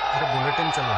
अरे बुलेटिन चलो।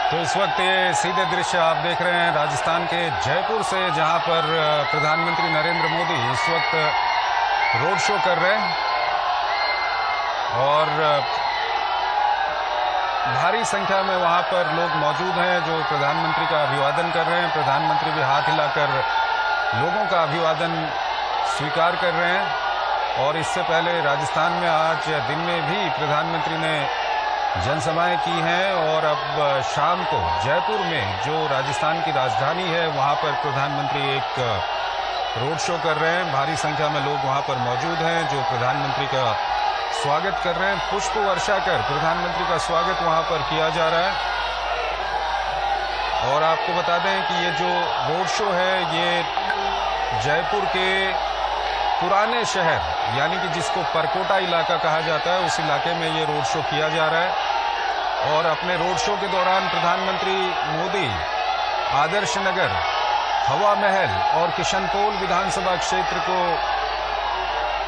तो इस वक्त ये सीधे दृश्य आप देख रहे हैं राजस्थान के जयपुर से, जहां पर प्रधानमंत्री नरेंद्र मोदी इस वक्त रोड शो कर रहे हैं और भारी संख्या में वहां पर लोग मौजूद हैं जो प्रधानमंत्री का अभिवादन कर रहे हैं। प्रधानमंत्री भी हाथ हिलाकर लोगों का अभिवादन स्वीकार कर रहे हैं। और इससे पहले राजस्थान में आज दिन में भी प्रधानमंत्री ने जनसभाएं की हैं और अब शाम को जयपुर में जो राजस्थान की राजधानी है वहां पर प्रधानमंत्री एक रोड शो कर रहे हैं। भारी संख्या में लोग वहां पर मौजूद हैं जो प्रधानमंत्री का स्वागत कर रहे हैं। पुष्प वर्षा कर प्रधानमंत्री का स्वागत वहां पर किया जा रहा है। और आपको बता दें कि ये जो रोड शो है ये जयपुर के पुराने शहर यानी कि जिसको परकोटा इलाका कहा जाता है उस इलाके में ये रोड शो किया जा रहा है। और अपने रोड शो के दौरान प्रधानमंत्री मोदी आदर्श नगर, हवा महल और किशनपोल विधानसभा क्षेत्र को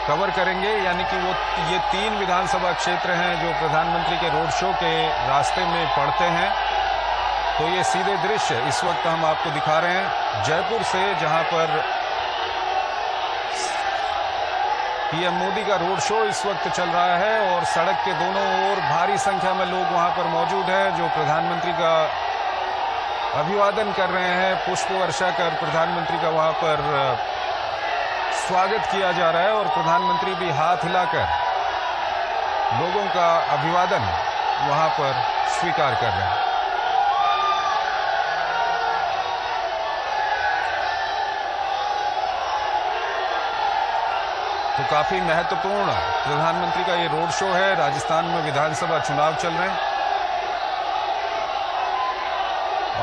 कवर करेंगे। यानी कि वो ये 3 विधानसभा क्षेत्र हैं जो प्रधानमंत्री के रोड शो के रास्ते में पड़ते हैं। तो ये सीधे दृश्य इस वक्त हम आपको दिखा रहे हैं जयपुर से, जहां पर पीएम मोदी का रोड शो इस वक्त चल रहा है और सड़क के दोनों ओर भारी संख्या में लोग वहां पर मौजूद हैं जो प्रधानमंत्री का अभिवादन कर रहे हैं। पुष्प वर्षा कर प्रधानमंत्री का वहां पर स्वागत किया जा रहा है और प्रधानमंत्री भी हाथ हिलाकर लोगों का अभिवादन वहां पर स्वीकार कर रहे हैं। तो काफी महत्वपूर्ण प्रधानमंत्री का ये रोड शो है। राजस्थान में विधानसभा चुनाव चल रहे हैं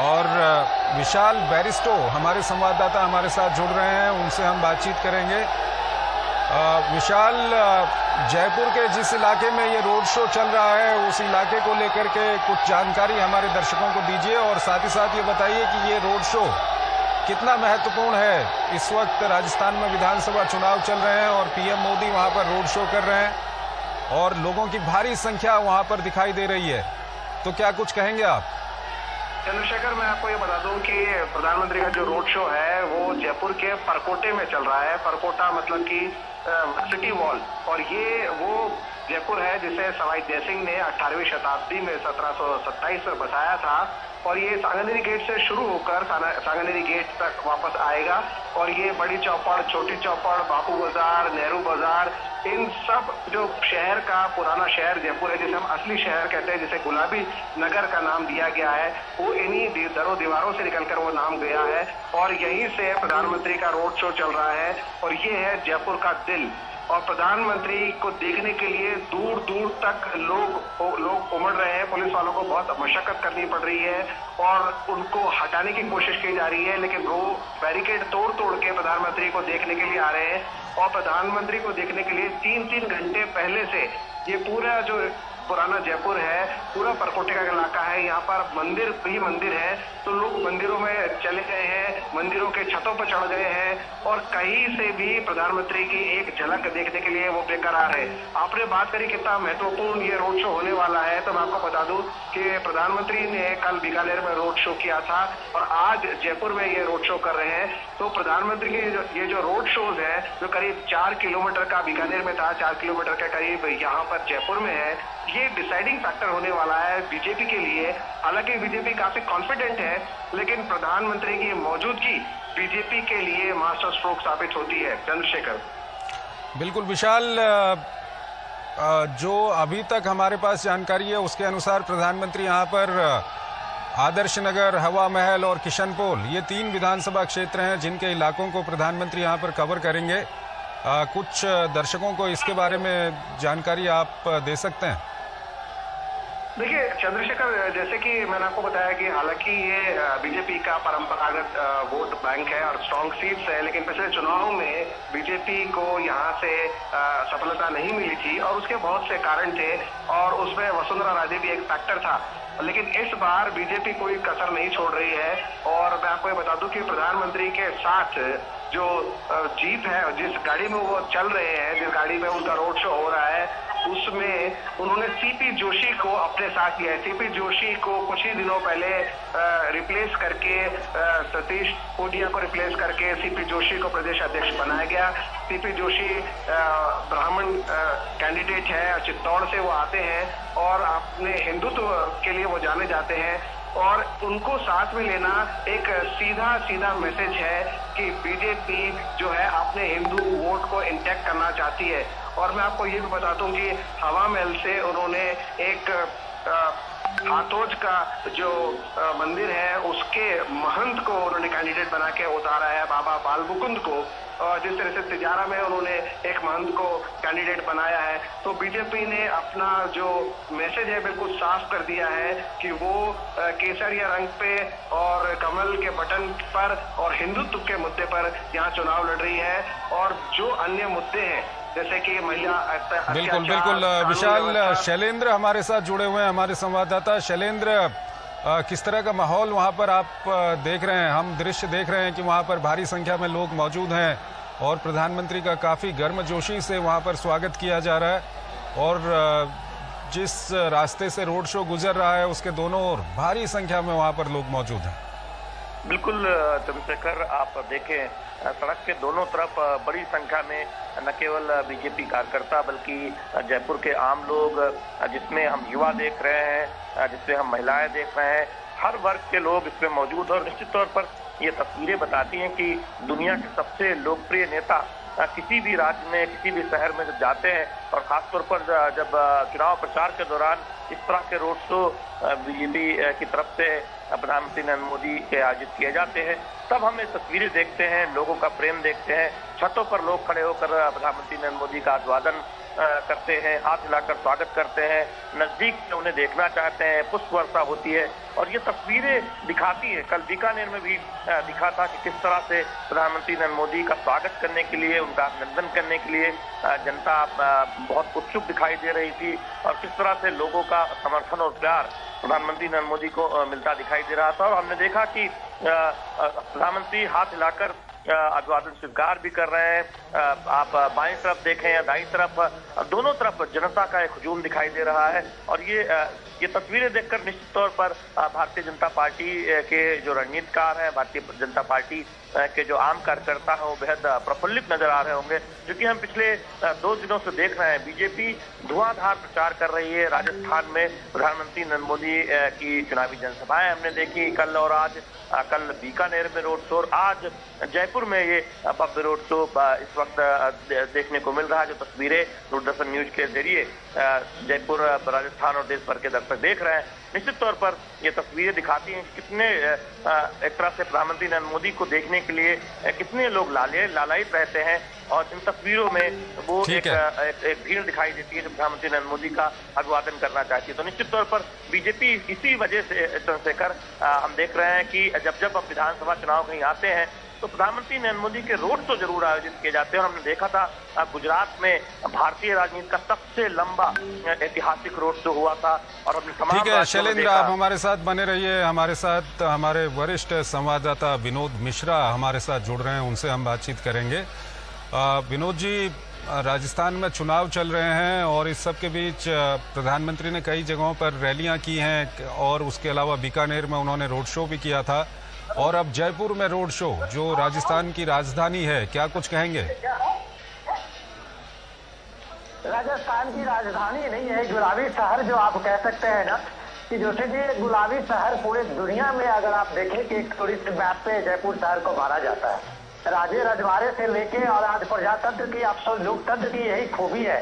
और विशाल बैरिस्टो हमारे संवाददाता हमारे साथ जुड़ रहे हैं, उनसे हम बातचीत करेंगे। विशाल, जयपुर के जिस इलाके में ये रोड शो चल रहा है उस इलाके को लेकर के कुछ जानकारी हमारे दर्शकों को दीजिए, और साथ ही साथ ये बताइए कि ये रोड शो कितना महत्वपूर्ण है। इस वक्त राजस्थान में विधानसभा चुनाव चल रहे हैं और पीएम मोदी वहां पर रोड शो कर रहे हैं और लोगों की भारी संख्या वहां पर दिखाई दे रही है, तो क्या कुछ कहेंगे आप? चंद्रशेखर, मैं आपको ये बता दूं कि प्रधानमंत्री का जो रोड शो है वो जयपुर के परकोटे में चल रहा है। परकोटा मतलब कि सिटी वॉल, और ये वो जयपुर है जिसे सवाई जयसिंह ने 18वीं शताब्दी में 1727 में बसाया था, और ये सांगानेरी गेट से शुरू होकर सांगानेरी गेट तक वापस आएगा। और ये बड़ी चौपड़, छोटी चौपड़, बापू बाजार, नेहरू बाजार, इन सब जो शहर का पुराना शहर जयपुर है, जिसे हम असली शहर कहते हैं, जिसे गुलाबी नगर का नाम दिया गया है, वो इन्हीं दरों दीवारों से निकलकर वो नाम गया है। और यहीं से प्रधानमंत्री का रोड शो चल रहा है, और ये है जयपुर का दिल। और प्रधानमंत्री को देखने के लिए दूर दूर तक लोग उमड़ रहे हैं। पुलिस वालों को बहुत मशक्कत करनी पड़ रही है और उनको हटाने की कोशिश की जा रही है, लेकिन वो बैरिकेड तोड़ तोड़ के प्रधानमंत्री को देखने के लिए आ रहे हैं। और प्रधानमंत्री को देखने के लिए 3-3 घंटे पहले से ये पूरा जो पुराना जयपुर है, पूरा परकोटे का इलाका है, यहाँ पर मंदिर ही मंदिर है, तो लोग मंदिरों में चले गए हैं, मंदिरों के छतों पर चढ़ गए हैं, और कहीं से भी प्रधानमंत्री की एक झलक देखने के लिए वो बेकरार है। आपने बात करी कितना महत्वपूर्ण ये रोड शो होने वाला है, तो मैं आपको बता दूं कि प्रधानमंत्री ने कल बीकानेर में रोड शो किया था और आज जयपुर में ये रोड शो कर रहे हैं। तो प्रधानमंत्री के ये जो रोड शोज है, जो करीब 4 किलोमीटर का बीकानेर में था, 4 किलोमीटर के करीब यहाँ पर जयपुर में है, ये डिसाइडिंग फैक्टर होने वाला है बीजेपी के लिए। हालांकि बीजेपी काफी कॉन्फिडेंट है, लेकिन प्रधानमंत्री की मौजूदगी बीजेपी के लिए मास्टर स्ट्रोक साबित होती है। चंद्रशेखर, बिल्कुल विशाल, जो अभी तक हमारे पास जानकारी है उसके अनुसार प्रधानमंत्री यहाँ पर आदर्श नगर, हवा महल और किशनपोल, ये 3 विधानसभा क्षेत्र हैं जिनके इलाकों को प्रधानमंत्री यहाँ पर कवर करेंगे। कुछ दर्शकों को इसके बारे में जानकारी आप दे सकते हैं? देखिए चंद्रशेखर, जैसे कि मैंने आपको बताया कि हालांकि ये बीजेपी का परंपरागत वोट बैंक है और स्ट्रॉन्ग सीट्स है, लेकिन पिछले चुनाव में बीजेपी को यहाँ से सफलता नहीं मिली थी और उसके बहुत से कारण थे, और उसमें वसुंधरा राजे भी एक फैक्टर था। लेकिन इस बार बीजेपी कोई कसर नहीं छोड़ रही है। और मैं आपको ये बता दूं कि प्रधानमंत्री के साथ जो जीप है, जिस गाड़ी में वो चल रहे हैं, जिस गाड़ी में उनका रोड शो हो रहा है, उसमें उन्होंने सीपी जोशी को अपने साथ लिया है। सीपी जोशी को कुछ ही दिनों पहले रिप्लेस करके, सतीश पूनिया को रिप्लेस करके सीपी जोशी को प्रदेश अध्यक्ष बनाया गया। सीपी जोशी ब्राह्मण कैंडिडेट है, चित्तौड़ से वो आते हैं और अपने हिंदुत्व के लिए वो जाने जाते हैं, और उनको साथ में लेना एक सीधा सीधा मैसेज है कि बीजेपी जो है अपने हिंदू वोट को इंटैक्ट करना चाहती है। और मैं आपको ये भी बता दूं कि हवा महल से उन्होंने एक हाथोज का जो मंदिर है उसके महंत को उन्होंने कैंडिडेट बना के उतारा है, बाबा बाल मुकुंद को। जिस तरह से तिजारा में उन्होंने एक महंत को कैंडिडेट बनाया है, तो बीजेपी ने अपना जो मैसेज है बिल्कुल साफ कर दिया है कि वो केसरिया रंग पे और कमल के बटन पर और हिंदुत्व के मुद्दे पर यहाँ चुनाव लड़ रही है। और जो अन्य मुद्दे हैं जैसे कि महिला बिल्कुल विशाल, शैलेंद्र हमारे साथ जुड़े हुए हैं, हमारे संवाददाता। शैलेंद्र, किस तरह का माहौल वहां पर आप देख रहे हैं? हम दृश्य देख रहे हैं कि वहां पर भारी संख्या में लोग मौजूद हैं और प्रधानमंत्री का काफी गर्मजोशी से वहां पर स्वागत किया जा रहा है, और जिस रास्ते से रोड शो गुजर रहा है उसके दोनों ओर भारी संख्या में वहां पर लोग मौजूद हैं। बिल्कुल चंद्रशेखर, आप देखें सड़क के दोनों तरफ बड़ी संख्या में न केवल बीजेपी कार्यकर्ता बल्कि जयपुर के आम लोग, जिसमें हम युवा देख रहे हैं, जिसमें हम महिलाएं देख रहे हैं, हर वर्ग के लोग इसमें मौजूद। और निश्चित तौर पर ये तस्वीरें बताती हैं कि दुनिया के सबसे लोकप्रिय नेता किसी भी राज्य में, किसी भी शहर में जब जाते हैं, और खासतौर पर जब चुनाव प्रचार के दौरान इस तरह के रोड शो बीजेपी की तरफ से प्रधानमंत्री नरेंद्र मोदी के आयोजित किए जाते हैं, तब हम ये तस्वीरें देखते हैं, लोगों का प्रेम देखते हैं। छतों पर लोग खड़े होकर प्रधानमंत्री नरेंद्र मोदी का अभिवादन करते हैं, हाथ हिलाकर स्वागत करते हैं, नजदीक से उन्हें देखना चाहते हैं, पुष्प वर्षा होती है और ये तस्वीरें दिखाती है। कल बीकानेर में भी दिखा था कि किस तरह से प्रधानमंत्री नरेंद्र मोदी का स्वागत करने के लिए, उनका अभिनंदन करने के लिए जनता बहुत उत्सुक दिखाई दे रही थी और किस तरह से लोगों का समर्थन और प्यार प्रधानमंत्री नरेंद्र मोदी को मिलता दिखाई दे रहा था। और हमने देखा कि प्रधानमंत्री हाथ हिलाकर अभिवादन स्वीकार भी कर रहे हैं। आप बाईं तरफ देखें या दाईं तरफ, दोनों तरफ जनता का एक हुजूम दिखाई दे रहा है और ये तस्वीरें देखकर निश्चित तौर पर भारतीय जनता पार्टी के जो रणनीतिकार हैं, भारतीय जनता पार्टी के जो आम कार्यकर्ता हैं वो बेहद प्रफुल्लित नजर आ रहे होंगे, क्योंकि हम पिछले 2 दिनों से देख रहे हैं बीजेपी धुआंधार प्रचार कर रही है। राजस्थान में प्रधानमंत्री नरेंद्र मोदी की चुनावी जनसभाएं हमने देखी कल और आज। कल बीकानेर में रोड शो, आज जयपुर में ये भव्य रोड शो इस वक्त देखने को मिल रहा है। जो तस्वीरें दूरदर्शन न्यूज के जरिए जयपुर, राजस्थान और देश भर के दर्शक देख रहे हैं, निश्चित तौर पर ये तस्वीरें दिखाती हैं कितने एक तरह से प्रधानमंत्री नरेंद्र मोदी को देखने के लिए कितने लोग लालायित रहते हैं और इन तस्वीरों में वो एक भीड़ दिखाई देती है जो प्रधानमंत्री नरेंद्र मोदी का अभिवादन करना चाहती है। तो निश्चित तौर पर बीजेपी इसी वजह से चंद्रशेखर हम देख रहे हैं कि जब अब विधानसभा चुनाव कहीं आते हैं तो प्रधानमंत्री नरेंद्र मोदी के रोड शो जरूर आयोजित किए जाते हैं। और हमने देखा था गुजरात में भारतीय राजनीति का सबसे लंबा ऐतिहासिक रोड शो हुआ था और हमने तमाम। ठीक है शैलेंद्र, आप हमारे साथ बने रहिए। हमारे साथ हमारे वरिष्ठ संवाददाता विनोद मिश्रा हमारे साथ जुड़ रहे हैं, उनसे हम बातचीत करेंगे। विनोद जी, राजस्थान में चुनाव चल रहे हैं और इस सब के बीच प्रधानमंत्री ने कई जगहों पर रैलियां की हैं और उसके अलावा बीकानेर में उन्होंने रोड शो भी किया था और अब जयपुर में रोड शो, जो राजस्थान की राजधानी है, क्या कुछ कहेंगे? राजस्थान की राजधानी नहीं है, गुलाबी शहर जो आप कह सकते हैं ना, कि जैसे कि गुलाबी शहर पूरे दुनिया में अगर आप देखें कि एक टूरिस्ट मैप पे जयपुर शहर को माना जाता है। राजे रजवाड़े से लेके और आज प्रजातंत्र की, आप सब लोकतंत्र की यही खूबी है।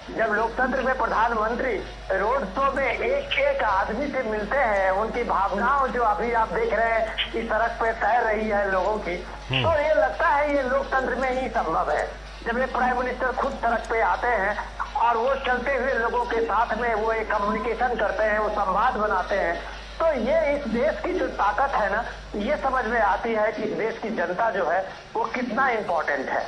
जब लोकतंत्र में प्रधानमंत्री रोड शो में एक एक आदमी से मिलते हैं, उनकी भावनाओं जो अभी आप देख रहे हैं कि सड़क पे तैर रही है लोगों की, तो ये लगता है ये लोकतंत्र में ही संभव है। जब ये प्राइम मिनिस्टर खुद सड़क पे आते हैं और वो चलते हुए लोगों के साथ में वो एक कम्युनिकेशन करते हैं, वो संवाद बनाते हैं, तो ये इस देश की जो ताकत है ना, ये समझ में आती है कि इस देश की जनता जो है वो कितना इम्पोर्टेंट है।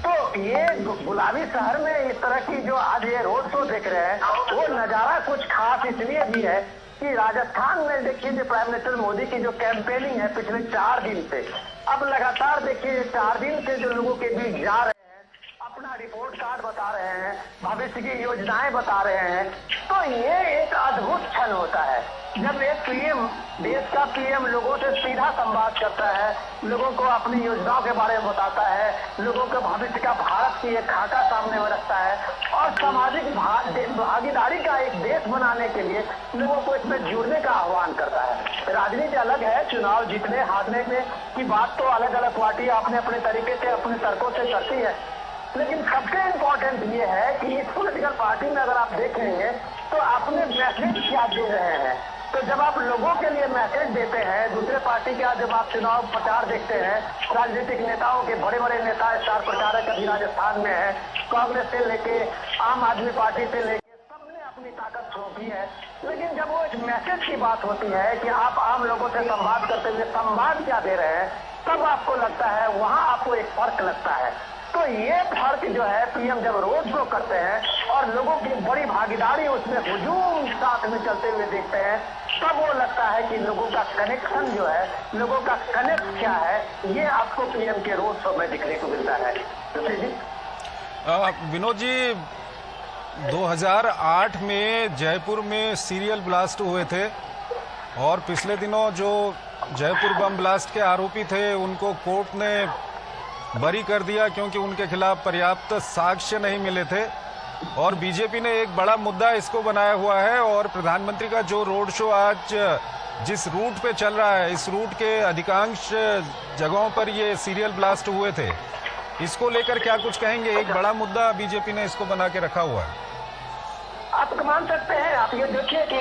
तो ये गुलाबी शहर में इस तरह की जो आज ये रोड शो देख रहे हैं, वो नजारा कुछ खास इसलिए भी है कि राजस्थान में देखिए जो प्राइम मिनिस्टर मोदी की जो कैंपेनिंग है पिछले 4 दिन से, अब लगातार देखिए 4 दिन से जो लोगों के बीच जा रहे हैं, अपना रिपोर्ट कार्ड बता रहे हैं, भविष्य की योजनाएं बता रहे हैं, तो ये एक अद्भुत क्षण होता है जब एक पीएम, देश का पीएम लोगों से सीधा संवाद करता है, लोगों को अपनी योजनाओं के बारे में बताता है, लोगों के भविष्य का भारत की एक खाका सामने में रखता है और सामाजिक भागीदारी का एक देश बनाने के लिए लोगों को इसमें जुड़ने का आह्वान करता है। राजनीति अलग है, चुनाव जीतने हारने में की बात तो अलग अलग पार्टियां अपने अपने तरीके से अपने तर्कों से करती है, लेकिन सबसे इम्पोर्टेंट ये है कि इस पॉलिटिकल पार्टी में अगर आप देखेंगे तो अपने मैसेज क्या दे रहे हैं। तो जब आप लोगों के लिए मैसेज देते हैं, दूसरे पार्टी का जब आप चुनाव प्रचार देखते हैं, राजनीतिक नेताओं के बड़े बड़े नेता स्टार प्रचारक अभी राजस्थान में है, कांग्रेस से लेके आम आदमी पार्टी से लेके सबने अपनी ताकत सौंपी है, लेकिन जब वो एक मैसेज की बात होती है कि आप आम लोगों से संवाद करते हुए संवाद क्या दे रहे हैं, तब आपको लगता है वहां आपको एक फर्क लगता है। तो ये फर्क जो है पीएम जब रोड शो करते हैं और लोगों की बड़ी भागीदारी उसमें हुजूम साथ में चलते हुए देखते हैं, तब वो लगता है कि लोगों का कनेक्शन जो है, लोगों का कनेक्ट क्या है, ये आपको पीएम के रोड शो में दिखने को मिलता है। विनोद जी, 2008 में जयपुर में सीरियल ब्लास्ट हुए थे और पिछले दिनों जो जयपुर बम ब्लास्ट के आरोपी थे उनको कोर्ट ने बरी कर दिया क्योंकि उनके खिलाफ पर्याप्त साक्ष्य नहीं मिले थे और बीजेपी ने एक बड़ा मुद्दा इसको बनाया हुआ है। और प्रधानमंत्री का जो रोड शो आज जिस रूट पे चल रहा है, इस रूट के अधिकांश जगहों पर ये सीरियल ब्लास्ट हुए थे, इसको लेकर क्या कुछ कहेंगे? एक बड़ा मुद्दा बीजेपी ने इसको बना के रखा हुआ है। आप मान सकते हैं, आप ये देखिए कि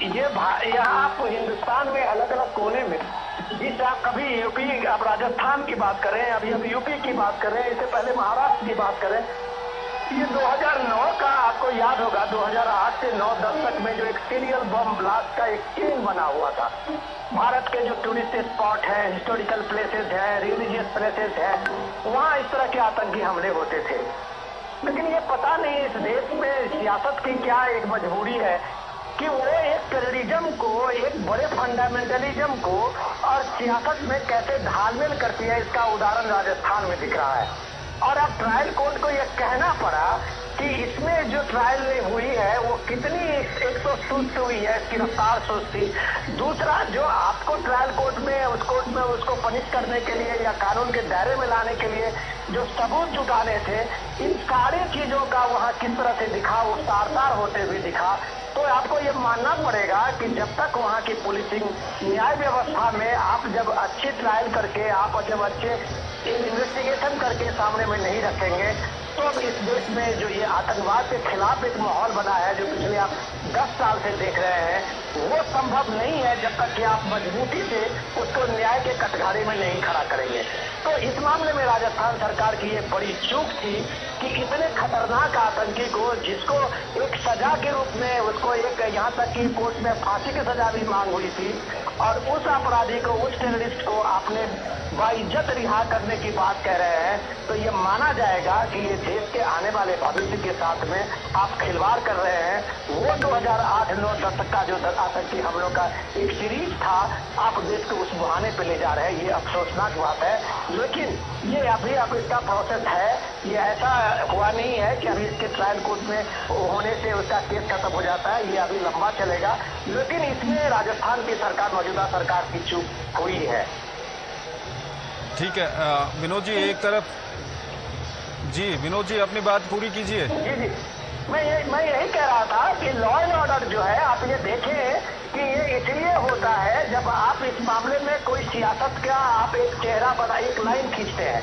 ये यहाँ आप हिंदुस्तान में अलग अलग कोने में, जिस आप कभी यूपी, आप राजस्थान की बात करें, अभी यूपी की बात करें, इससे पहले महाराष्ट्र की बात करें, ये 2009 का आपको याद होगा, 2008 से 9-10 तक में जो एक सीरियल बम ब्लास्ट का एक चेन बना हुआ था। भारत के जो टूरिस्ट स्पॉट है, हिस्टोरिकल प्लेसेस है, रिलीजियस प्लेसेस है, वहाँ इस तरह के आतंकी हमले होते थे। लेकिन ये पता नहीं इस देश में सियासत की क्या एक मजबूरी है कि वो एक टेररिज्म को, एक बड़े फंडामेंटलिज्म को और सियासत में कैसे घालमेल करती है, इसका उदाहरण राजस्थान में दिख रहा है। और अब ट्रायल कोर्ट को यह कहना पड़ा कि इसमें जो ट्रायल हुई है वो कितनी एक तो सुस्त हुई है, इसकी रफ्तार सुस्त थी। दूसरा, जो आपको ट्रायल कोर्ट में उसको पनिश करने के लिए या कानून के दायरे में लाने के लिए जो सबूत जुटाने थे, इन सारी चीजों का वहाँ किस तरह से दिखा, वो तार होते हुए दिखा। तो आपको ये मानना पड़ेगा कि जब तक वहाँ की पुलिसिंग न्याय व्यवस्था में आप जब अच्छी ट्रायल करके, आप जब अच्छे इन्वेस्टिगेशन करके सामने में नहीं रखेंगे, तो अब इस देश में जो ये आतंकवाद के खिलाफ एक माहौल बना है, जो पिछले आप 10 साल से देख रहे हैं, वो संभव नहीं है जब तक कि आप मजबूती से उसको न्याय के कटघरे में नहीं खड़ा करेंगे। तो इस मामले में राजस्थान सरकार की ये बड़ी चूक थी कि इतने खतरनाक आतंकी को, जिसको एक सजा के रूप में उसको एक यहाँ तक कि कोर्ट में फांसी की सजा भी मांग हुई थी, और उस अपराधी को, उस टेररिस्ट को आपने बाइज्जत रिहा करने की बात कह रहे हैं, तो ये माना जाएगा कि ये देश के आने वाले भविष्य के साथ में आप खिलवाड़ कर रहे हैं। वो 2008-9 तक का जो आतंकी हमलों का एक सीरीज था, आप देश को उस बहाने पे ले जा रहे हैं। ये अफसोसनाक बात है। लेकिन ये अभी अब इसका प्रोसेस है, ये ऐसा हुआ नहीं है कि अभी इसके ट्रायल कोर्ट में होने से उसका केस खत्म हो जाता है, ये अभी लंबा चलेगा। लेकिन इसमें राजस्थान की सरकार, मौजूदा सरकार की चूक हुई है। ठीक है विनोद जी, एक तरफ जी, विनोद जी अपनी बात पूरी कीजिए। जी, मैं यही कह रहा था कि लॉ एंड ऑर्डर जो है, आप ये देखें कि ये इसलिए होता है जब आप इस मामले में कोई सियासत का आप एक चेहरा बना, एक लाइन खींचते हैं।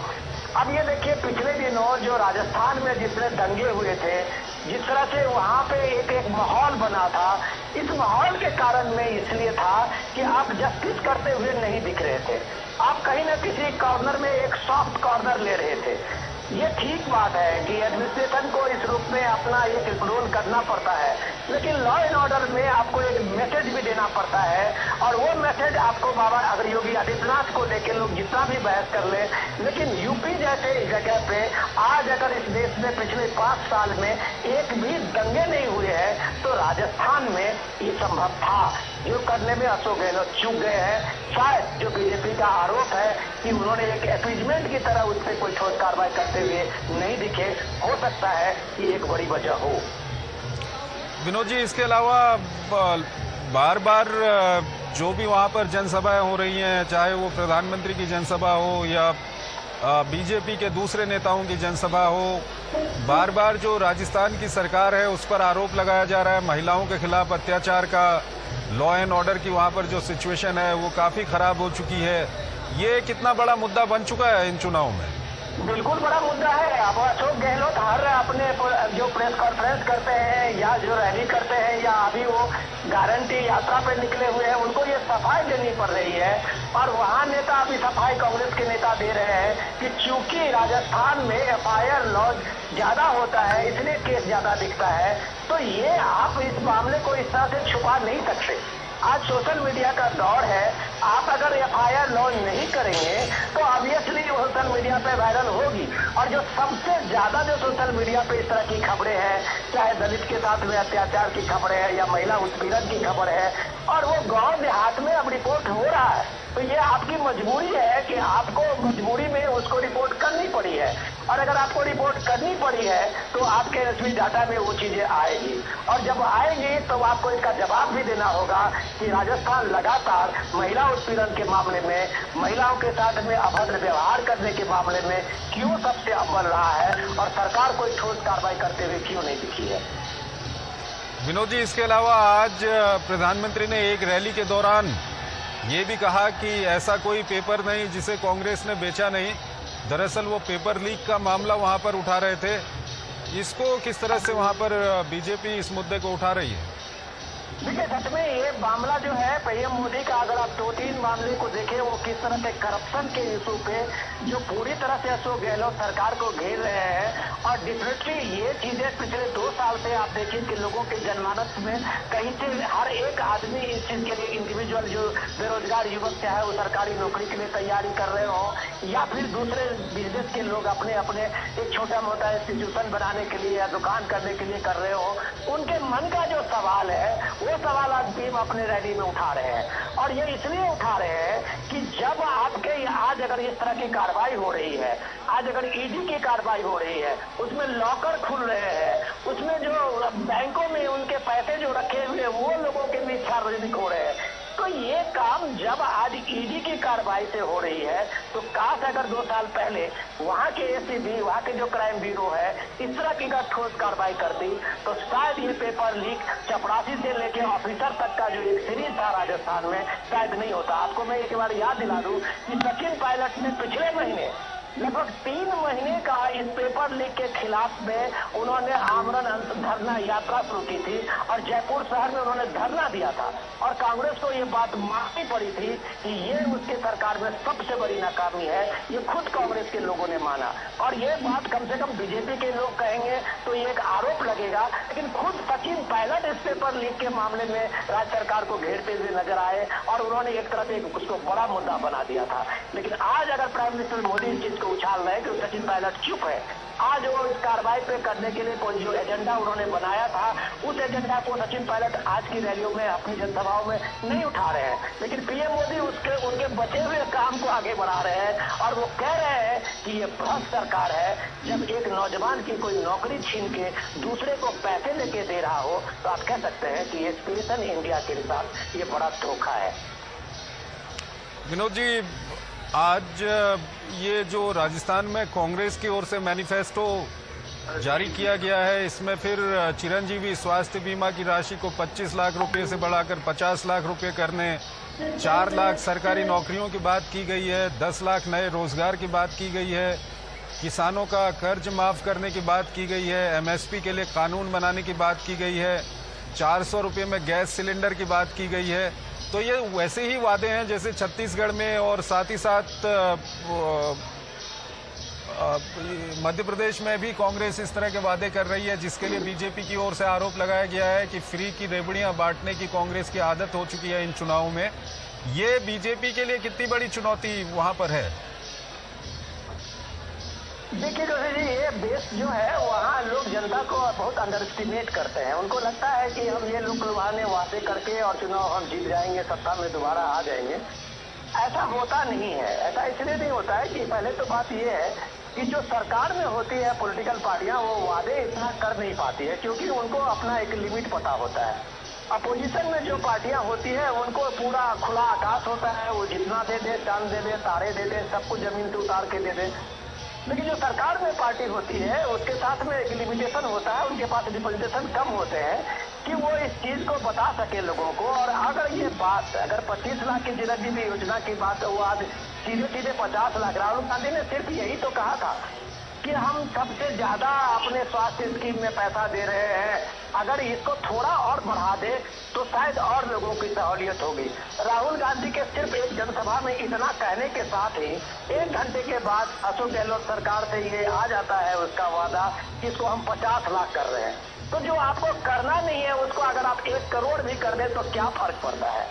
अब ये देखिए, पिछले दिनों जो राजस्थान में जितने दंगे हुए थे, जिस तरह से वहाँ पे एक माहौल बना था, इस माहौल के कारण में इसलिए था कि आप जस्टिस करते हुए नहीं दिख रहे थे। आप कहीं ना किसी कॉर्नर में एक सॉफ्ट कॉर्नर ले रहे थे। ये ठीक बात है कि एडमिनिस्ट्रेशन को इस रूप में अपना एक रोल करना पड़ता है, लेकिन लॉ एंड ऑर्डर में आपको एक मैसेज भी देना पड़ता है। और वो मैसेज आपको बाबा अगर योगी आदित्यनाथ को लेकर लोग जितना भी बहस कर ले, लेकिन यूपी जैसे जगह पे आज अगर इस देश में पिछले 5 साल में एक भी दंगे नहीं हुए हैं, तो राजस्थान में ये संभव था। जो करने में अशोक गहलोत चूक गए हैं। शायद जो बीजेपी का आरोप है कि उन्होंने एक अपीजमेंट की तरह उस पर कोई ठोस कार्रवाई करते हुए नहीं दिखे, हो सकता है कि एक बड़ी वजह हो। विनोद जी, इसके अलावा बार बार जो भी वहां पर जनसभाएं हो रही हैं, चाहे वो प्रधानमंत्री की जनसभा हो या बीजेपी के दूसरे नेताओं की जनसभा हो, बार बार जो राजस्थान की सरकार है उस पर आरोप लगाया जा रहा है महिलाओं के खिलाफ अत्याचार का। लॉ एंड ऑर्डर की वहां पर जो सिचुएशन है वो काफी खराब हो चुकी है। ये कितना बड़ा मुद्दा बन चुका है इन चुनाव में? बिल्कुल बड़ा मुद्दा है। अब अशोक गहलोत हर अपने जो प्रेस कॉन्फ्रेंस करते हैं या जो रैली करते हैं या अभी वो गारंटी यात्रा पे निकले हुए हैं, उनको ये सफाई देनी पड़ रही है। और वहाँ नेता अभी सफाई कांग्रेस के नेता दे रहे हैं कि चूंकि राजस्थान में एफआईआर लॉज ज्यादा होता है, इसलिए केस ज्यादा दिखता है। तो ये आप इस मामले को इस तरह से छुपा नहीं सकते। आज सोशल मीडिया का दौर है। आप अगर एफआईआर लॉन्च नहीं करेंगे तो ऑब्वियसली सोशल मीडिया पे वायरल होगी। और जो सबसे ज्यादा जो सोशल मीडिया पे इस तरह की खबरें हैं, चाहे दलित के साथ में अत्याचार की खबरें हैं या महिला उत्पीड़न की खबर है, और वो गांव देहात में अब रिपोर्ट हो रहा है, तो ये आपकी मजबूरी है कि आपको मजबूरी में उसको रिपोर्ट करनी पड़ी है। और अगर आपको रिपोर्ट करनी पड़ी है तो आपके एसबी डाटा में वो चीजें आएगी, और जब आएगी तो आपको इसका जवाब भी देना होगा कि राजस्थान लगातार महिला उत्पीड़न के मामले में, महिलाओं के साथ में अभद्र व्यवहार करने के मामले में क्यों सबसे अव्वल रहा है, और सरकार कोई ठोस कार्रवाई करते हुए क्यों नहीं दिखी है। विनोद जी, इसके अलावा आज प्रधानमंत्री ने एक रैली के दौरान ये भी कहा कि ऐसा कोई पेपर नहीं जिसे कांग्रेस ने बेचा नहीं। दरअसल वो पेपर लीक का मामला वहां पर उठा रहे थे। इसको किस तरह से वहां पर बीजेपी इस मुद्दे को उठा रही है? देखिए, सच में ये मामला जो है पीएम मोदी का, अगर आप 2-3 मामले को देखें, वो किस तरह से करप्शन के इशू पे जो पूरी तरह से अशोक गहलोत सरकार को घेर रहे हैं। और डेफिनेटली ये चीजें पिछले 2 साल से आप देखिए कि लोगों के जनमानस में कहीं से हर एक आदमी इस चीज के लिए, इंडिविजुअल जो बेरोजगार युवक चाहे वो सरकारी नौकरी के लिए तैयारी कर रहे हो या फिर दूसरे बिजनेस के लोग अपने अपने एक छोटा मोटा इंस्टीट्यूशन बनाने के लिए या दुकान करने के लिए कर रहे हो, उनके मन का जो सवाल है वो सवाल आज टीम अपने रैली में उठा रहे हैं। और ये इसलिए उठा रहे हैं कि जब आपके आज अगर इस तरह की कार्रवाई हो रही है, आज अगर ईडी की कार्रवाई हो रही है, उसमें लॉकर खुल रहे हैं, उसमें जो बैंकों में उनके पैसे जो रखे हुए वो लोगों के भी सार्वजनिक हो रहे हैं, तो ये काम जब आज ईडी की कार्रवाई से हो रही है तो काश अगर 2 साल पहले वहां के एसीबी, वहां के जो क्राइम ब्यूरो है, इस तरह की ठोस कार्रवाई करती तो शायद ये पेपर लीक चपरासी से लेके ऑफिसर तक का जो एक सीरीज था राजस्थान में शायद नहीं होता। आपको मैं एक बार याद दिला दूं कि सचिन पायलट ने पिछले महीने लगभग 3 महीने का इस पेपर लीक के खिलाफ में उन्होंने आमरण धरना यात्रा शुरू की थी और जयपुर शहर में उन्होंने धरना दिया था। और कांग्रेस को ये बात माननी पड़ी थी कि ये उसके सरकार में सबसे बड़ी नाकामी है, ये खुद कांग्रेस के लोगों ने माना। और ये बात कम से कम बीजेपी के लोग कहेंगे तो ये एक आरोप लगेगा, लेकिन खुद सचिन पायलट इस पेपर लीक के मामले में राज्य सरकार को घेरते हुए नजर आए और उन्होंने एक तरह से उसको बड़ा मुद्दा बना दिया था। लेकिन आज अगर प्राइम मिनिस्टर मोदी इस चीज को उछाल रहे हैं कि सचिन पायलट चुप है, आज वो इस कार्रवाई पे करने के लिए कोई जो एजेंडा उन्होंने बनाया था उस एजेंडा को सचिन पायलट आज की रैलियों में, अपनी जनसभाओं में नहीं उठा रहे हैं, लेकिन पीएम मोदी उनके बचे हुए काम को आगे बढ़ा रहे हैं और वो कह रहे हैं कि ये भ्रष्ट सरकार है। जब एक नौजवान की कोई नौकरी छीन के दूसरे को पैसे लेके दे रहा हो तो आप कह सकते हैं कि एस्पिरेशन इंडिया के साथ ये बड़ा धोखा है। विनोद जी, आज ये जो राजस्थान में कांग्रेस की ओर से मैनिफेस्टो जारी किया गया है, इसमें फिर चिरंजीवी स्वास्थ्य बीमा की राशि को 25 लाख रुपए से बढ़ाकर 50 लाख रुपए करने, 4 लाख सरकारी नौकरियों की बात की गई है, 10 लाख नए रोजगार की बात की गई है, किसानों का कर्ज माफ करने की बात की गई है, एमएसपी के लिए कानून बनाने की बात की गई है, 400 रुपये में गैस सिलेंडर की बात की गई है। तो ये वैसे ही वादे हैं जैसे छत्तीसगढ़ में और साथ ही साथ मध्य प्रदेश में भी कांग्रेस इस तरह के वादे कर रही है, जिसके लिए बीजेपी की ओर से आरोप लगाया गया है कि फ्री की रेवड़ियां बांटने की कांग्रेस की आदत हो चुकी है इन चुनावों में। ये बीजेपी के लिए कितनी बड़ी चुनौती वहां पर है? देखिए जोशी जी, ये बेस जो है वहाँ लोग जनता को बहुत अंडर एस्टिमेट करते हैं। उनको लगता है कि हम ये लोग लुभाने वादे करके और चुनाव हम जीत जाएंगे, सत्ता में दोबारा आ जाएंगे। ऐसा होता नहीं है। ऐसा इसलिए नहीं होता है कि पहले तो बात ये है कि जो सरकार में होती है पॉलिटिकल पार्टियां, वो वादे इतना कर नहीं पाती है क्योंकि उनको अपना एक लिमिट पता होता है। अपोजिशन में जो पार्टियां होती है उनको पूरा खुला आकाश होता है, वो जितना दे दे, चांद दे दे, तारे दे दे, सब कुछ जमीन से उतार के दे दे। लेकिन जो सरकार में पार्टी होती है उसके साथ में एक लिमिटेशन होता है, उनके पास रिप्रेजेंटेशन कम होते हैं कि वो इस चीज को बता सके लोगों को। और अगर ये बात, अगर 25 लाख की चिरंजीवी योजना की बात, वो आज सीधे सीधे 50 लाख, राहुल गांधी ने सिर्फ यही तो कहा था कि हम सबसे ज्यादा अपने स्वास्थ्य स्कीम में पैसा दे रहे हैं, अगर इसको थोड़ा और बढ़ा दे तो शायद और लोगों की सहूलियत होगी। राहुल गांधी के सिर्फ एक जनसभा में इतना कहने के साथ ही 1 घंटे के बाद अशोक गहलोत सरकार से ये आ जाता है उसका वादा कि इसको हम 50 लाख कर रहे हैं। तो जो आपको करना नहीं है उसको अगर आप 1 करोड़ भी कर दें तो क्या फर्क पड़ता है?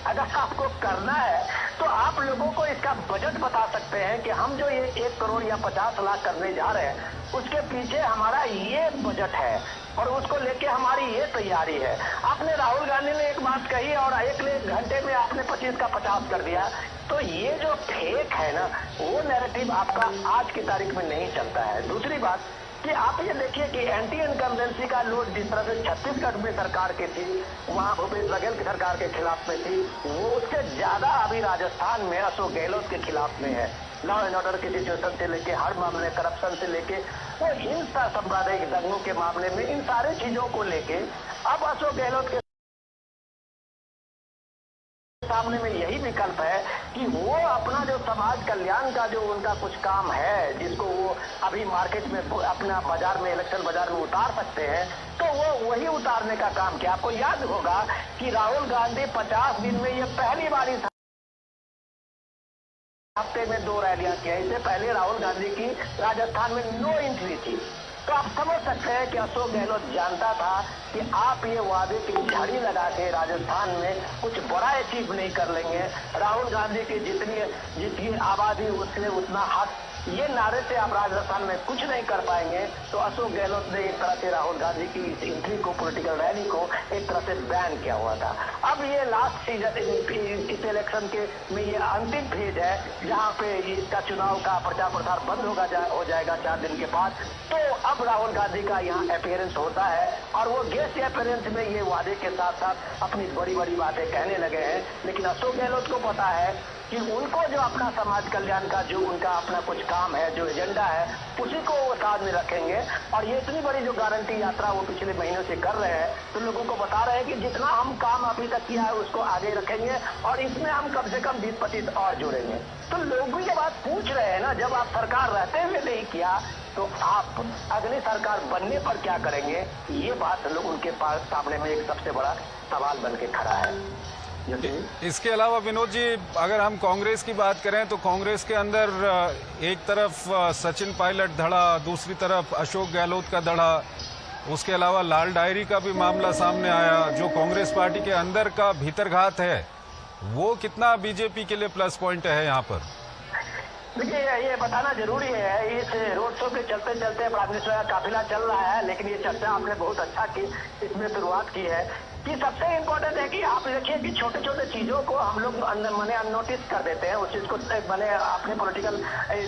अगर आपको करना है तो आप लोगों को इसका बजट बता सकते हैं कि हम जो ये 1 करोड़ या 50 लाख करने जा रहे हैं उसके पीछे हमारा ये बजट है और उसको लेके हमारी ये तैयारी है। आपने राहुल गांधी ने एक बात कही और 1 घंटे में आपने 25 का 50 कर दिया। तो ये जो फेक है ना, वो नैरेटिव आपका आज की तारीख में नहीं चलता है। दूसरी बात कि आप ये देखिए कि एंटी इनकम्बेंसी का लोड जिस तरह से छत्तीसगढ़ में सरकार की थी, वहाँ भूपेश बघेल की सरकार के खिलाफ में थी, वो उससे ज्यादा अभी राजस्थान में अशोक गहलोत के खिलाफ में है। लॉ एंड ऑर्डर की सिचुएशन से लेके, हर मामले करप्शन से लेके, वो हिंसा सांप्रदायिक दंगों के मामले में, इन सारी चीजों को लेके अब अशोक गहलोत के सामने में यही विकल्प है कि वो अपना जो समाज कल्याण का जो उनका कुछ काम है, जिसको वो अभी मार्केट में अपना बाजार में, इलेक्शन बाजार में उतार सकते हैं, तो वो वही उतारने का काम किया। आपको याद होगा कि राहुल गांधी 50 दिन में ये पहली बार इस हफ्ते में 2 रैलियां की। इससे पहले राहुल गांधी की राजस्थान में नो एंट्री थी। तो आप समझ सकते हैं कि अशोक गहलोत जानता था कि आप ये वादे की झाड़ी लगा के राजस्थान में कुछ बड़ा अचीव नहीं कर लेंगे। राहुल गांधी की जितनी आबादी उससे उतना हक, ये नारे से आप राजस्थान में कुछ नहीं कर पाएंगे। तो अशोक गहलोत ने एक तरह से राहुल गांधी की इस एंट्री को, पॉलिटिकल रैली को एक तरह से बैन किया हुआ था। अब ये लास्ट सीजन इस इलेक्शन के में ये अंतिम फेज है, जहाँ पे इसका चुनाव का प्रचार प्रसार बंद हो जाएगा 4 दिन के बाद। तो अब राहुल गांधी का यहाँ अपीयरेंस होता है और वो गेस्ट अपीयरेंस में ये वादे के साथ साथ अपनी बड़ी बड़ी बातें कहने लगे हैं। लेकिन अशोक गहलोत को पता है कि उनको जो अपना समाज कल्याण का जो उनका अपना कुछ काम है, जो एजेंडा है, उसी को वो साथ में रखेंगे। और ये इतनी बड़ी जो गारंटी यात्रा वो पिछले महीनों से कर रहे हैं, तो लोगों को बता रहे हैं कि जितना हम काम अभी तक किया है उसको आगे रखेंगे और इसमें हम कम से कम 20-25 और जोड़ेंगे। तो लोग भी ये बात पूछ रहे हैं ना, जब आप सरकार रहते हुए नहीं किया तो आप अगली सरकार बनने पर क्या करेंगे? ये बात लोग उनके पास सामने में एक सबसे बड़ा सवाल बन के खड़ा है। इसके अलावा विनोद जी, अगर हम कांग्रेस की बात करें तो कांग्रेस के अंदर एक तरफ सचिन पायलट धड़ा, दूसरी तरफ अशोक गहलोत का धड़ा, उसके अलावा लाल डायरी का भी मामला सामने आया। जो कांग्रेस पार्टी के अंदर का भीतरघात है वो कितना बीजेपी के लिए प्लस पॉइंट है यहाँ पर? देखिए, ये बताना जरूरी है। इस रोड शो के चलते चलते प्राइम मिनिस्टर का काफिला चल रहा है, लेकिन ये चर्चा आपने बहुत अच्छा की, इसमें शुरुआत की है कि सबसे इम्पोर्टेंट है कि आप देखिए कि छोटे छोटे चीजों को हम लोग मैंने अननोटिस कर देते हैं, उस चीज को मैंने अपने पॉलिटिकल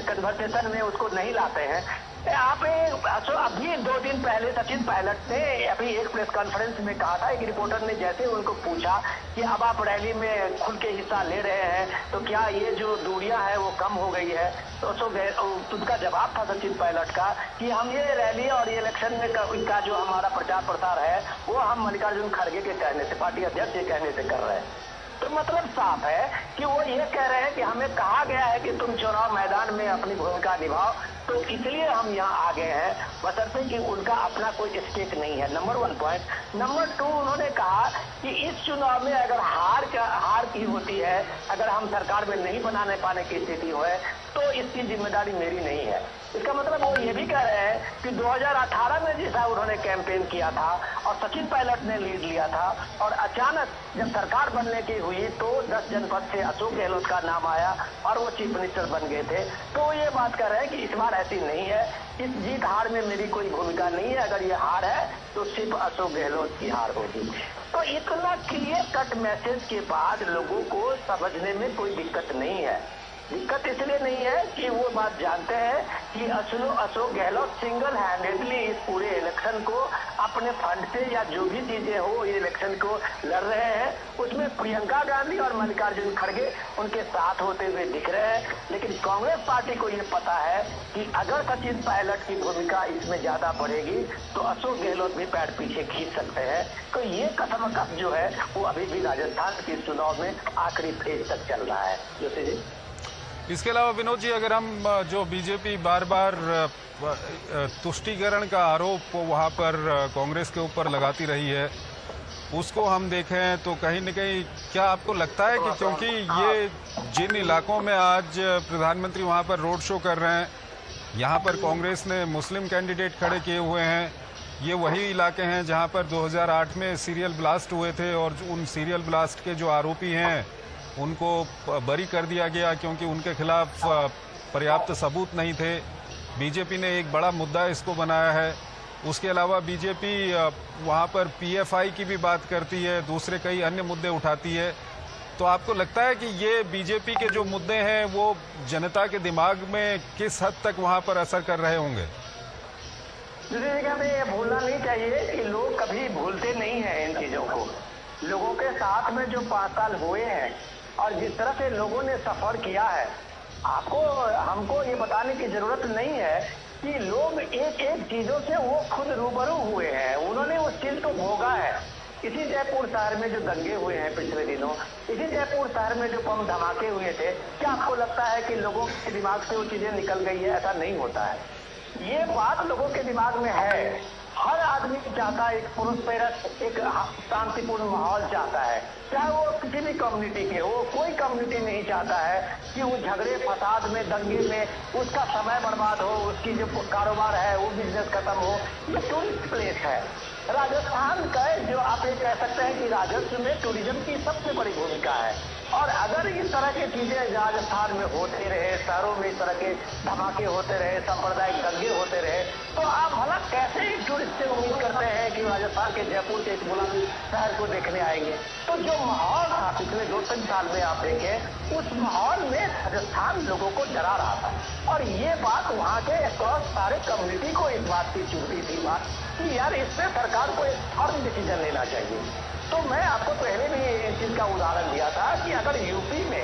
कन्वर्सेशन में उसको नहीं लाते हैं। आप अभी 2 दिन पहले सचिन पायलट ने अभी एक प्रेस कॉन्फ्रेंस में कहा था, एक रिपोर्टर ने जैसे उनको पूछा कि अब आप रैली में खुल के हिस्सा ले रहे हैं तो क्या ये जो दूरियां हैं वो कम हो गई है? तो उनका जवाब था सचिन पायलट का कि हम ये रैली और ये इलेक्शन में का जो हमारा प्रचार प्रसार है वो हम मल्लिकार्जुन खड़गे के कहने से, पार्टी अध्यक्ष के कहने से कर रहे हैं। तो मतलब साफ है कि वो ये कह रहे हैं कि हमें कहा गया है कि तुम चुनाव मैदान में अपनी भूमिका निभाओ, तो इसलिए हम यहाँ आ गए हैं, बशर्ते कि उनका अपना कोई स्टेक नहीं है। Number 1 point. नंबर 2, उन्होंने कहा कि इस चुनाव में अगर हार की होती है, अगर हम सरकार में नहीं बनाने पाने की स्थिति हो तो इसकी जिम्मेदारी मेरी नहीं है। इसका मतलब वो ये भी कह रहे हैं कि 2018 में जैसा उन्होंने कैंपेन किया था और सचिन पायलट ने लीड लिया था और अचानक जब सरकार बनने की हुई तो 10 जनपद से अशोक गहलोत का नाम आया और वो चीफ मिनिस्टर बन गए थे। तो ये बात कर रहे हैं कि इस बार ऐसी नहीं है, इस जीत हार में मेरी कोई भूमिका नहीं है, अगर ये हार है तो सिर्फ अशोक गहलोत की हार होगी। तो इतना क्लियर कट मैसेज के बाद लोगों को समझने में कोई दिक्कत नहीं है। दिक्कत इसलिए नहीं है कि वो बात जानते हैं कि अशोक गहलोत सिंगल हैंडेडली इस पूरे इलेक्शन को अपने फंड से या जो भी चीजें हो ये इलेक्शन को लड़ रहे हैं। उसमें प्रियंका गांधी और मल्लिकार्जुन खड़गे उनके साथ होते हुए दिख रहे हैं। लेकिन कांग्रेस पार्टी को ये पता है कि अगर सचिन पायलट की भूमिका इसमें ज्यादा बढ़ेगी तो अशोक गहलोत भी पैर पीछे खींच सकते हैं। तो ये कसम जो है वो अभी भी राजस्थान के चुनाव में आखिरी फेज तक चल रहा है। जोशी जी, इसके अलावा विनोद जी, अगर हम जो बीजेपी बार बार तुष्टीकरण का आरोप वहां पर कांग्रेस के ऊपर लगाती रही है, उसको हम देखें तो कहीं न कहीं क्या आपको लगता है कि क्योंकि ये जिन इलाकों में आज प्रधानमंत्री वहां पर रोड शो कर रहे हैं, यहाँ पर कांग्रेस ने मुस्लिम कैंडिडेट खड़े किए हुए हैं, ये वही इलाके हैं जहाँ पर 2008 में सीरियल ब्लास्ट हुए थे और उन सीरियल ब्लास्ट के जो आरोपी हैं उनको बरी कर दिया गया क्योंकि उनके खिलाफ पर्याप्त सबूत नहीं थे। बीजेपी ने एक बड़ा मुद्दा इसको बनाया है। उसके अलावा बीजेपी वहाँ पर पीएफआई की भी बात करती है, दूसरे कई अन्य मुद्दे उठाती है। तो आपको लगता है कि ये बीजेपी के जो मुद्दे हैं वो जनता के दिमाग में किस हद तक वहाँ पर असर कर रहे होंगे? हमें ये भूलना नहीं चाहिए कि लोग कभी भूलते नहीं हैं इन चीजों को। लोगों के साथ में जो 5 साल हुए हैं और जिस तरह से लोगों ने सफर किया है, हमको ये बताने की जरूरत नहीं है कि लोग एक एक चीजों से वो खुद रूबरू हुए हैं, उन्होंने उस चीज को भोगा है। इसी जयपुर शहर में जो दंगे हुए हैं पिछले दिनों, इसी जयपुर शहर में जो बम धमाके हुए थे, क्या आपको लगता है कि लोगों के दिमाग से वो चीजें निकल गई है? ऐसा नहीं होता है। ये बात लोगों के दिमाग में है। हर आदमी चाहता है एक प्रोस्पेरस, एक शांतिपूर्ण माहौल चाहता है, चाहे वो किसी भी कम्युनिटी के हो। कोई कम्युनिटी नहीं चाहता है कि वो झगड़े फसाद में, दंगे में उसका समय बर्बाद हो, उसकी जो कारोबार है वो बिजनेस खत्म हो। ये टूरिस्ट प्लेस है राजस्थान का, जो आप ये कह सकते हैं कि राजस्व में टूरिज्म की सबसे बड़ी भूमिका है। और अगर इस तरह की चीजें राजस्थान में होते रहे, शहरों में इस तरह के धमाके होते रहे, सांप्रदायिक दंगे होते रहे, तो आप भला कैसे टूरिस्ट से उम्मीद करते हैं कि राजस्थान के जयपुर के इस गुलाबी शहर को देखने आएंगे? तो जो माहौल था पिछले 2-3 साल में आप देखें, उस माहौल में राजस्थान लोगों को डरा रहा था। और ये बात वहाँ के अक्रॉस सारे कम्युनिटी को इस बात की चुभती थी बात कि यार इससे सरकार को एक फर्म डिसीजन लेना चाहिए। तो मैं आपको पहले भी इस चीज का उदाहरण दिया था कि अगर यूपी में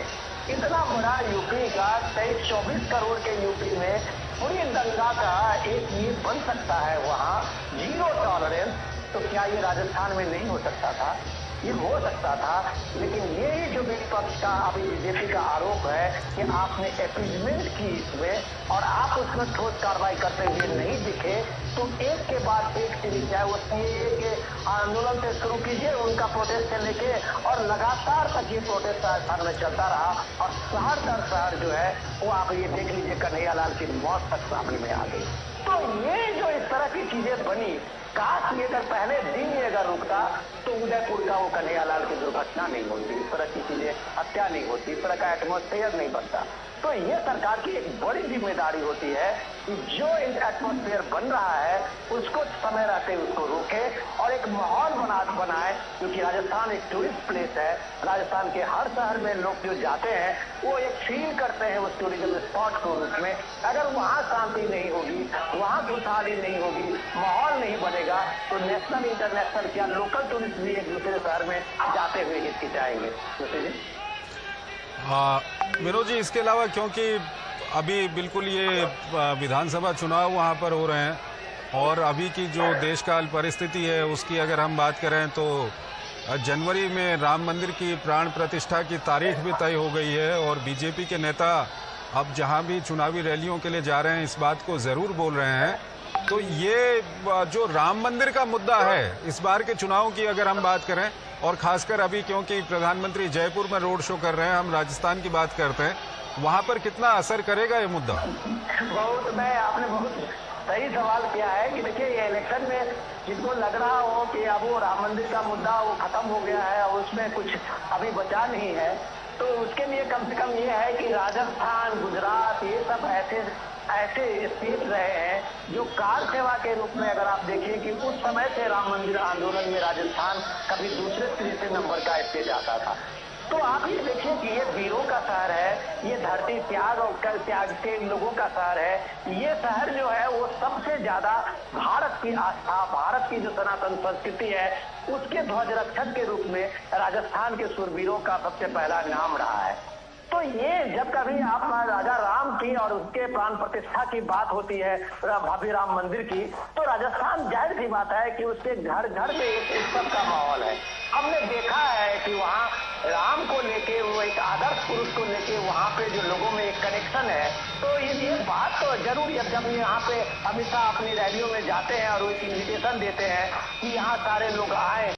इतना बड़ा, यूपी का 23-24 करोड़ के यूपी में पूरी दंगा का एक ये बन सकता है वहाँ, जीरो टॉलरेंस, तो क्या ये राजस्थान में नहीं हो सकता था? ये हो सकता था। लेकिन यही जो विपक्ष का, अभी बीजेपी का आरोप है कि आपने एपीजमेंट की इसमें और आप उसमें ठोस कार्रवाई करते हुए नहीं दिखे, तो एक के बाद एक सीरीज, चाहे वो सीएए के आंदोलन से शुरू कीजिए, उनका प्रोटेस्ट से लेके, और लगातार तक ये प्रोटेस्ट राजस्थान में चलता रहा और शहर दर शहर जो है वो आप ये देख लीजिए कन्हैया लाल की मौत तक सामने में आ गई। तो ये जो इस तरह की चीजें बनी, काश ये अगर पहले दिन ही अगर रुकता तो उदयपुर का वो कन्हैया लाल की दुर्घटना नहीं होती, इस तरह की चीजें, हत्या नहीं होती, इस तरह का एटमॉस्फेयर नहीं बनता। तो ये सरकार की एक बड़ी जिम्मेदारी होती है कि जो एटमॉस्फेयर बन रहा है उसको समय रहते उसको रोके और एक माहौल बनाए, क्योंकि राजस्थान एक टूरिस्ट प्लेस है। राजस्थान के हर शहर में लोग जो जाते हैं वो एक फील करते हैं उस टूरिज्म स्पॉट के रूप में। अगर वहाँ शांति नहीं होगी, वहाँ खुशहाली नहीं होगी, माहौल नहीं बनेगा, तो नेशनल, इंटरनेशनल, क्या लोकल टूरिस्ट भी एक दूसरे शहर में जाते हुए हिचकिचाएंगे। विनोद जी, इसके अलावा क्योंकि अभी बिल्कुल ये विधानसभा चुनाव वहाँ पर हो रहे हैं और अभी की जो देशकाल परिस्थिति है उसकी अगर हम बात करें तो जनवरी में राम मंदिर की प्राण प्रतिष्ठा की तारीख भी तय हो गई है और बीजेपी के नेता अब जहाँ भी चुनावी रैलियों के लिए जा रहे हैं इस बात को ज़रूर बोल रहे हैं। तो ये जो राम मंदिर का मुद्दा है इस बार के चुनाव की अगर हम बात करें, और खासकर अभी क्योंकि प्रधानमंत्री जयपुर में रोड शो कर रहे हैं, हम राजस्थान की बात करते हैं, वहां पर कितना असर करेगा ये मुद्दा? आपने बहुत सही सवाल किया है कि देखिए ये इलेक्शन में जिनको लग रहा हो कि अब वो राम मंदिर का मुद्दा वो खत्म हो गया है और उसमें कुछ अभी बचा नहीं है, तो उसके लिए कम से कम ये है कि राजस्थान, गुजरात, ये सब ऐसे स्टेट रहे हैं जो कार सेवा के रूप में, अगर आप देखिए कि उस समय से राम मंदिर आंदोलन में राजस्थान कभी दूसरे तीसरे नंबर का स्टेट आता था। तो आप ये देखिए कि ये वीरों का शहर है, ये धरती त्याग और त्याग के लोगों का शहर है। ये शहर जो है वो सबसे ज्यादा भारत की आस्था, भारत की जो सनातन संस्कृति है उसके ध्वज रक्षक के रूप में राजस्थान के शूरवीरों का सबसे पहला नाम रहा है। तो ये जब कभी आप राजा राम की और उसके प्राण प्रतिष्ठा की बात होती है, भव्य राम मंदिर की, तो राजस्थान जाहिर सी बात है कि उसके घर घर में एक उत्सव का माहौल है। हमने देखा है कि वहाँ राम को लेके, वो एक आदर्श पुरुष को लेके वहाँ पे जो लोगों में एक कनेक्शन है। तो ये बात तो जरूर, जब यहाँ पे अमित शाह अपनी रैलियों में जाते हैं और वो एक इन्विटेशन देते हैं कि यहाँ सारे लोग आए,